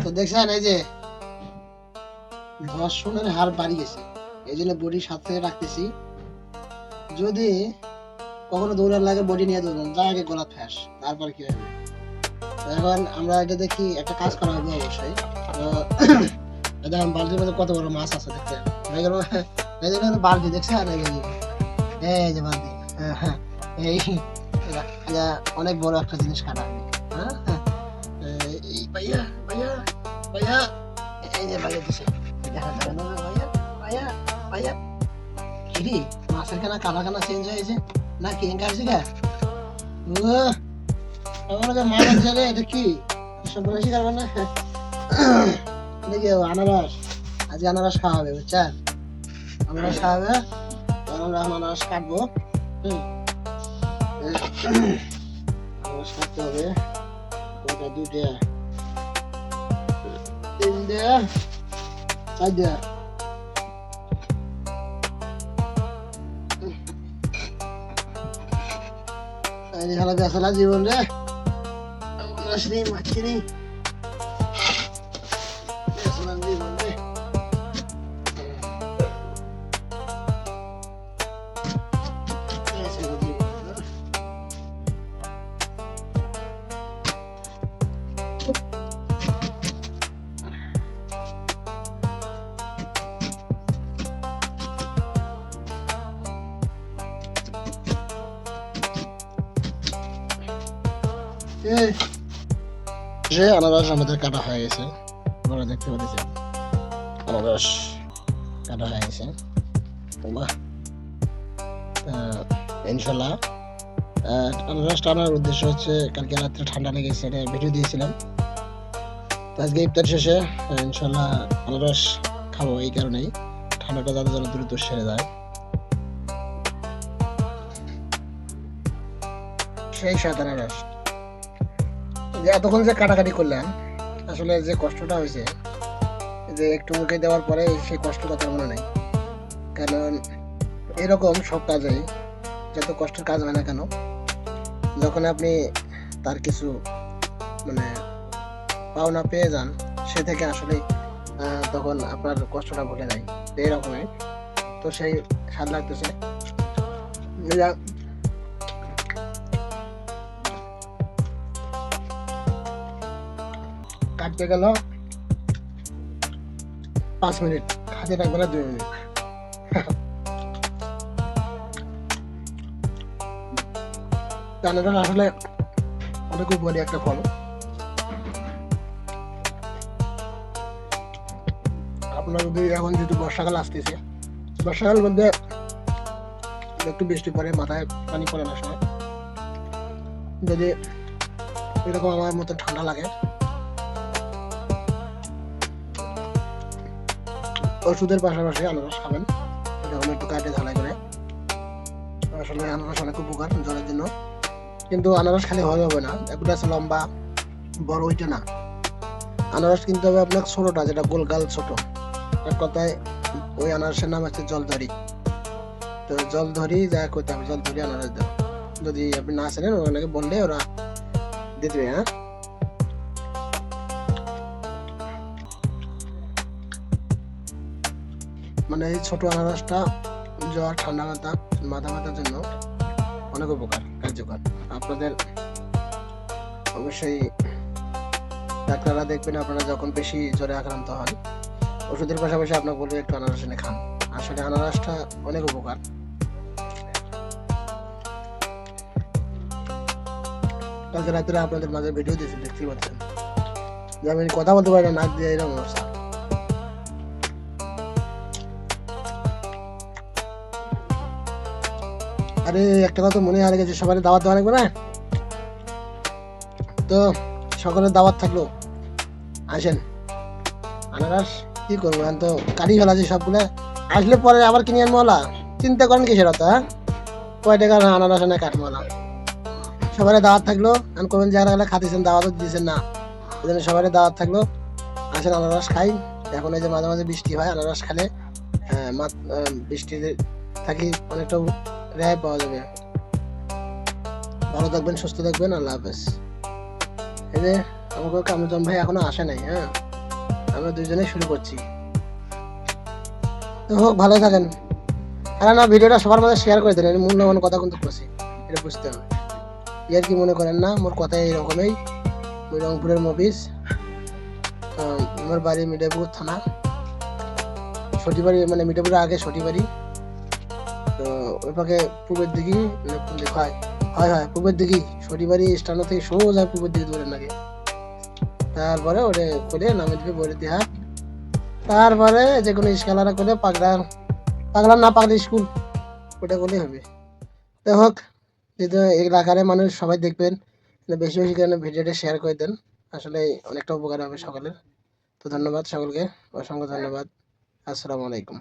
তো দেখছেন এই যে ধর্ষণের হার বাড়ি গেছে, এই জন্য বডি সাথে রাখতেছি। যদি কখনো দৌড়ার লাগে বডি নিয়ে দৌড়ান, তার আগে গলা ফ্যাস, তারপর কি হবে। এখন আমরা এটা দেখি, একটা কাজ করা হবে অবশ্যই। তো দেখেন বালতির মধ্যে কত বড় মাছ আছে দেখতে, এই যে বালতি দেখছেন, এই যে বালতি, এই অনেক বড় একটা জিনিস কাটা। হ্যাঁ, এই ভাইয়া ভাইয়া ভাইয়া, এই যে ভাইয়া দিছে, দেখা যাবে না ভাইয়া ভাইয়া ভাইয়া। কিরে মাছের কানা কালা কানা চেঞ্জ হয়েছে না, কি কাটছে গা? আমার মাছ আছে রে, এটা কি সব বেশি খাবে না? দেখি আনারস, আজকে আনারস খাওয়া হবে বুঝছেন, আনারস খাওয়া হবে। আমরা আনারস কাটবো, আনারস কাটতে হবে। ওটা দুইটা, তিনটা, চারটা। খেলা বেসলা জীবন রে, মাছনি মাছনি বেসলা জীবন রে। আনারস আমাদের কাটা হয়ে গেছে, আপনারা দেখতে পাচ্ছেন আনারস কাটা হয়ে গেছে। ইনশাল্লাহ আনারস টানার উদ্দেশ্য হচ্ছে, কালকে রাত্রে ঠান্ডা লেগেছে, এটা ভিডিও দিয়েছিলাম। আজকে ইফতার শেষে ইনশাল্লাহ আনারস খাবো, এই কারণেই ঠান্ডাটা যাতে যেন দ্রুত সেরে যায়। সেই সাত আনারস যে এতক্ষণ যে কাটাকাটি করলাম, আসলে যে কষ্টটা হয়েছে, যে একটু মুখে দেওয়ার পরে সেই কষ্টটা তার মনে নেই। কারণ এরকম সব কাজেই যত কষ্টের কাজ হয় না কেন, যখন আপনি তার কিছু মানে পাওনা পেয়ে যান, সে থেকে আসলে তখন আপনার কষ্টটা ভুলে যায়, এইরকমই। তো সেই স্বাদ লাগতেছে। কাটতে গেল 5 মিনিট, হাতে রাখবে না 2 মিনিট। আনারস আসলে অনেক উপকারী একটা ফল। আপনার যদি এখন যেহেতু বর্ষাকাল আসতেছে, বর্ষাকাল মধ্যে একটু বৃষ্টি পড়ে, মাথায় পানি পড়ে না সময়, যদি এরকম আমার মতো ঠান্ডা লাগে, ওষুধের পাশাপাশি আনারস খাবেন, যখন একটু কাটে ঝালাই করে। আসলে আনারস অনেক উপকার জ্বরের জন্য। কিন্তু আনারস খালি হবে না, একটা আছে লম্বা বড়, ওইটা না। আনারস কিনতে হবে আপনার ছোটটা, যেটা গোলগাল ছোট। এক কথায় ওই আনারসের নাম হচ্ছে জলধরি। তো জলধরি যা করতে হবে, জলধরি আনারস দেবো। যদি আপনি না চেনেন, ওনাকে বললে ওরা দিয়ে দেবে। হ্যাঁ, মানে এই ছোট আনারসটা জ্বর, ঠান্ডা মাথা, মাথা ব্যথার জন্য অনেক উপকার, কার্যকর। আপনাদের অবশ্যই ডাক্তাররা দেখবেন, আপনারা যখন বেশি জ্বরে আক্রান্ত হন, ওষুধের পাশাপাশি আপনাকে বলবে একটু আনারস এনে খান। আসলে আনারসটা অনেক উপকার। কালকে রাত্রে আপনাদের মাঝে ভিডিও দিয়েছি, দেখতেই পাচ্ছেন যে আমি কথা বলতে পারি না, নাক দিয়ে এরকম অবস্থা। আরে একটা কথা মনে হারিয়ে গেছে, সবাই দাওয়াত দেওয়া লাগবে না? তো সকলের দাওয়াত থাকলো, আসেন। আনারস কি করবো, এখন তো কাটি ফেলা আছে সবগুলো, আসলে পরে আবার কিনে আনবো। চিন্তা করেন কিসের অত? হ্যাঁ, কয় টাকার আনারস এনে কাটবো। সবাই দাওয়াত থাকলো, আমি কবেন যারা গেলে খাতেছেন, দাওয়াতও দিয়েছেন না, এই জন্য সবাই দাওয়াত থাকলো, আসেন আনারস খাই। এখন এই যে মাঝে মাঝে বৃষ্টি হয়, আনারস খেলে বৃষ্টি থাকি অনেকটা রেহাই পাওয়া যাবে। ভালো থাকবেন, সুস্থ থাকবেন, আল্লাহ হাফেজ। এই যে আমাকে কামরুজ্জামান ভাই এখনো আসে নাই। হ্যাঁ, আমরা দুজনেই শুরু করছি। তো হোক, ভালো থাকেন। আর না, ভিডিওটা সবার মাঝে শেয়ার করে দেন, মূল্যবান কথা কিন্তু করছি, এটা বুঝতে হবে। ইয়ার কি মনে করেন না, মোর কথা এইরকমই। ওই রংপুরের মফিস, আমার বাড়ি মিঠাপুর থানা, সটিবাড়ি, মানে মিঠাপুরের আগে সটিবাড়ি। তো ওই পাকে পূবের দিকে, মানে কোন দিক হয়, হয় হয় পূবের দিকেই, সটিবাড়ি স্টানো থেকে সোজা পূবের দিকে দৌড়েন লাগে। তারপরে ওরে করে নামে দিবে বলে দেওয়া। তারপরে যে কোনো স্কলারে করে পাগড়া, পাগড়া না পাগড়া স্কুল, ওটা করলেই হবে। তো হোক, যেহেতু এলাকার মানুষ সবাই দেখবেন, বেশি বেশি করে ভিডিওটা শেয়ার করে দেন, আসলে অনেকটা উপকার হবে সকলের। তো ধন্যবাদ সকলকে, অসংখ্য ধন্যবাদ। আসসালামু আলাইকুম।